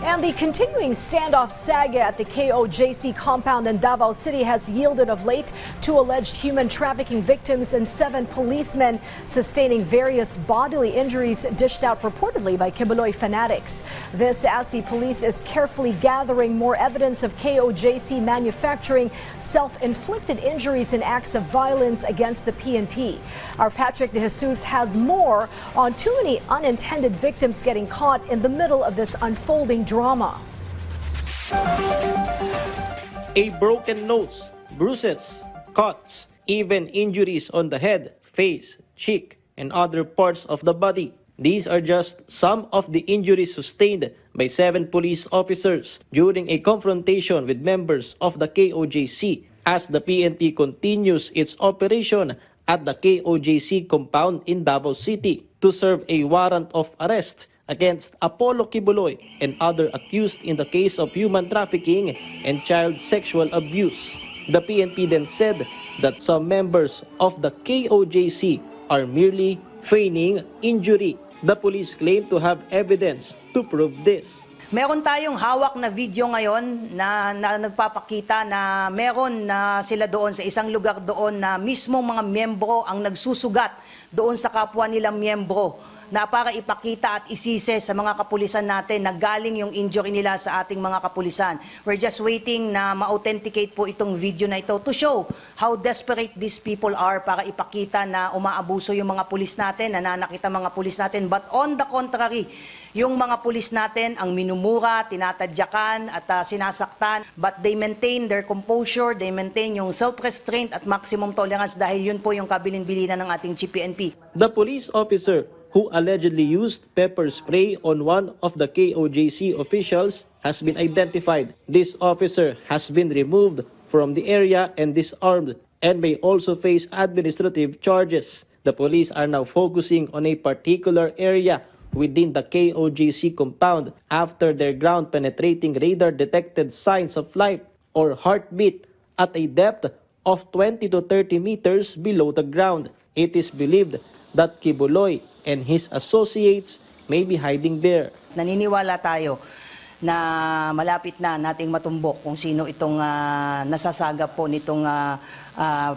And the continuing standoff saga at the KOJC compound in Davao City has yielded of late 2 alleged human trafficking victims and 7 policemen sustaining various bodily injuries dished out reportedly by Kibuloy fanatics. This as the police is carefully gathering more evidence of KOJC manufacturing self-inflicted injuries and acts of violence against the PNP. Our Patrick De Jesus has more on too many unintended victims getting caught in the middle of this unfolding drama. A broken nose, bruises, cuts, even injuries on the head, face, cheek, and other parts of the body. These are just some of the injuries sustained by 7 police officers during a confrontation with members of the KOJC as the PNP continues its operation at the KOJC compound in Davao City to serve a warrant of arrest against Apollo Kibuloy and other accused in the case of human trafficking and child sexual abuse. The PNP then said that some members of the KOJC are merely feigning injury. The police claim to have evidence to prove this. Meron tayong hawak na video ngayon na nagpapakita na meron na sila doon sa isang lugar doon na mismo mga miyembro ang nagsusugat doon sa kapwa nilang miyembro na para ipakita at isise sa mga kapulisan natin na galing yung injury nila sa ating mga kapulisan. We're just waiting na ma-authenticate po itong video na ito to show how desperate these people are para ipakita na umaabuso yung mga pulis natin, nananakit ang mga pulis natin. But on the contrary, yung mga pulis natin ang minumura, tinatadyakan at sinasaktan. But they maintain their composure, they maintain yung self-restraint at maximum tolerance dahil yun po yung kabilin-bilinan ng ating GPNP. The police officer who allegedly used pepper spray on one of the KOJC officials has been identified. This officer has been removed from the area and disarmed and may also face administrative charges. The police are now focusing on a particular area within the KOJC compound after their ground-penetrating radar detected signs of life or heartbeat at a depth of 20 to 30 meters below the ground. It is believed that Kibuloy and his associates may be hiding there. Naniniwala tayo na malapit na nating matumbok kung sino itong nasasagap po nitong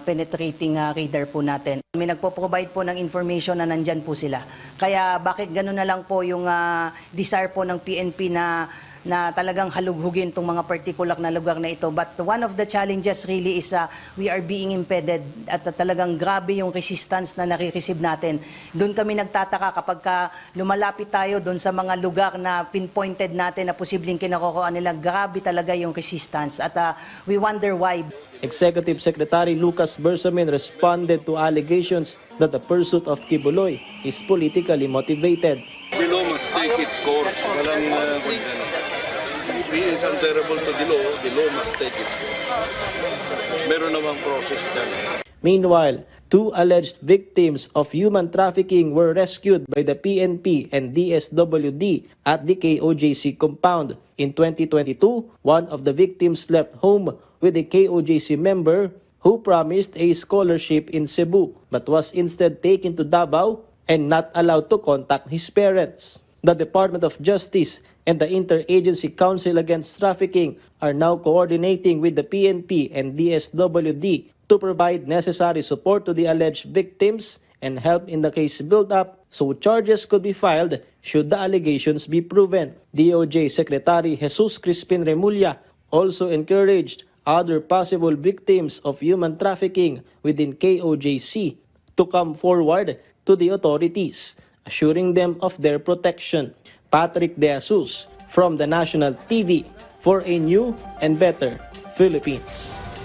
penetrating radar po natin. May nagpo-provide po ng information na nandyan po sila. Kaya bakit gano'n na lang po yung desire po ng PNP na talagang halughugin itong mga particular na lugar na ito. But one of the challenges really is we are being impeded at talagang grabe yung resistance na nare-receive natin. Doon kami nagtataka kapag lumalapit tayo doon sa mga lugar na pinpointed natin na posibleng kinakukuhaan nila, grabe talaga yung resistance at we wonder why. Executive Secretary Lucas Bersamin responded to allegations that the pursuit of Kibuloy is politically motivated. The law must take its course. He is answerable to the law must take its course. Meron namang process dyan. Meanwhile, 2 alleged victims of human trafficking were rescued by the PNP and DSWD at the KOJC compound. In 2022, one of the victims left home with a KOJC member who promised a scholarship in Cebu but was instead taken to Davao and not allowed to contact his parents. The Department of Justice and the Interagency Council Against Trafficking are now coordinating with the PNP and DSWD to provide necessary support to the alleged victims and help in the case build-up so charges could be filed should the allegations be proven. DOJ Secretary Jesus Crispin Remulla also encouraged other possible victims of human trafficking within KOJC to come forward to the authorities, assuring them of their protection. Patrick De Jesus from the National TV for a new and better Philippines.